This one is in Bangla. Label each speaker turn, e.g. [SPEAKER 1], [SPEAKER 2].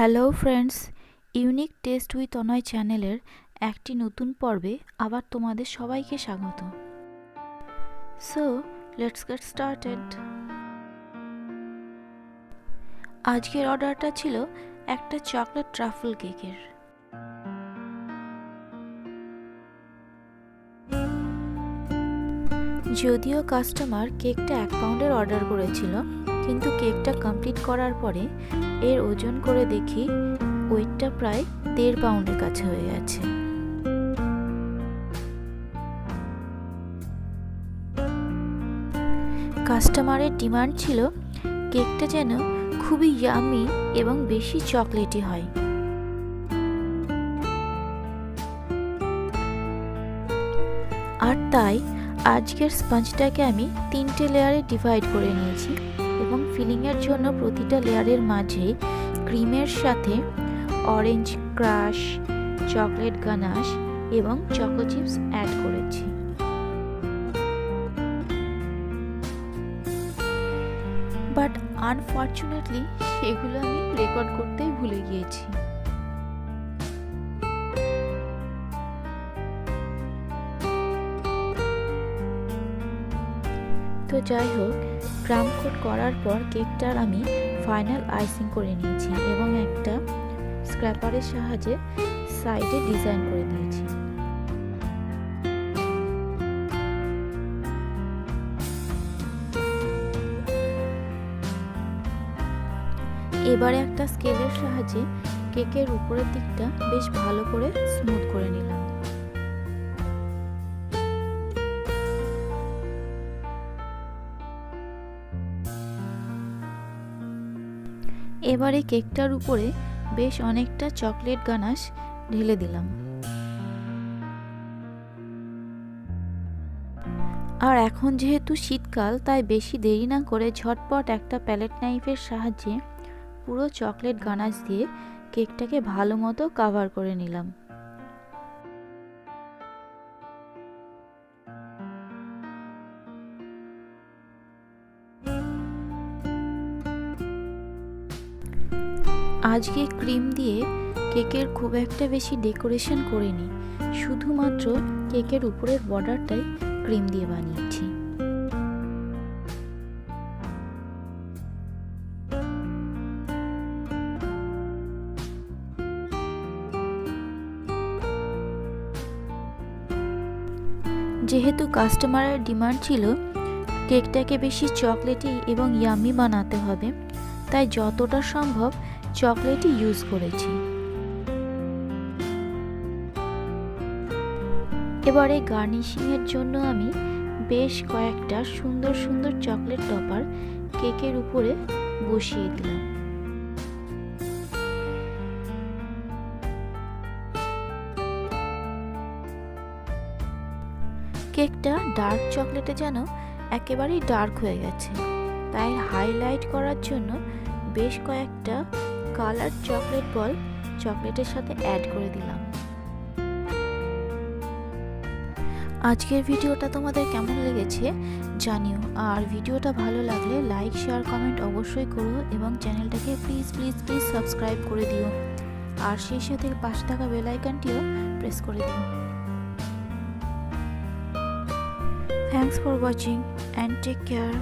[SPEAKER 1] Hello friends, unique test with Anay চ্যানেলের একটি নতুন পর্বে আবার তোমাদের সবাইকে স্বাগত। So let's get started. আজকের অর্ডারটা ছিল একটা চকলেট ট্রাফল কেকের। যদিও কাস্টমার কেকটা 1 পাউন্ডের অর্ডার করেছিল, কিন্তু কেকটা কমপ্লিট করার পরে এর ওজন করে দেখি ওয়েটটা প্রায় 1.5 পাউন্ডের কাছে হয়ে গেছে। কাস্টমারের ডিমান্ড ছিল কেকটা যেন খুবই ইয়ামি এবং বেশি চকলেটি হয়। আর তাই আজকের স্পঞ্জটাকে আমি 3টে লেয়ারে ডিভাইড করে নিয়েছি এবং ফিলিংয়ের জন্য প্রতিটা লেয়ারের মাঝে ক্রিমের সাথে অরেঞ্জ ক্রাশ, চকলেট গানাশ এবং চকো চিপস অ্যাড করেছি। বাট আনফর্চুনেটলি সেগুলো আমি রেকর্ড করতেই ভুলে গিয়েছি। তো যাই হোক, ক্রাম কোট করার পর কেকটার আমি ফাইনাল আইসিং করে নিয়েছি এবং একটা স্ক্র্যাপারের সাহায্যে সাইডে ডিজাইন করে দিয়েছি। এবারে একটা স্কেলের সাহায্যে কেকের উপরের দিকটা বেশ ভালো করে স্মুথ করে নিলাম। এবারে কেকটার উপরে বেশ অনেকটা চকলেট গানাশ ঢেলে দিলাম। আর এখন যেহেতু শীতকাল, তাই বেশি দেরি না করে ঝটপট একটা প্যালেট নাইফের সাহায্যে পুরো চকলেট গানাশ দিয়ে কেকটাকে ভালো মতো কভার করে নিলাম। আজকে ক্রিম দিয়ে কেকের খুব একটা বেশি ডেকোরেশন করিনি, শুধুমাত্র কেকের উপরের বর্ডারটাই ক্রিম দিয়ে বানিয়েছি। যেহেতু কাস্টমারের ডিমান্ড ছিল কেকটাকে বেশি চকলেটি এবং ইয়ামি বানাতে হবে, তাই যতটা সম্ভব চকলেটই ইউজ করেছি। এবারে গার্নিশিংয়ের জন্য আমি বেশ কয়েকটা সুন্দর সুন্দর চকলেট টপার কেকের উপরে বসিয়ে দিলাম। কেকটা ডার্ক চকলেটে যেন একেবারেই ডার্ক হয়ে গেছে, তাই হাইলাইট করার জন্য বেশ কয়েকটা কালার চকলেট বল চকলেটের সাথে অ্যাড করে দিলাম। আজকের ভিডিওটা তোমাদের কেমন লেগেছে জানিও, আর ভিডিওটা ভালো লাগলে লাইক, শেয়ার, কমেন্ট অবশ্যই করো এবং চ্যানেলটাকে প্লিজ প্লিজ প্লিজ সাবস্ক্রাইব করে দিও, আর সেই সাথে পাশে থাকা বেল আইকনটিও প্রেস করে দিও। Thanks for watching and take care.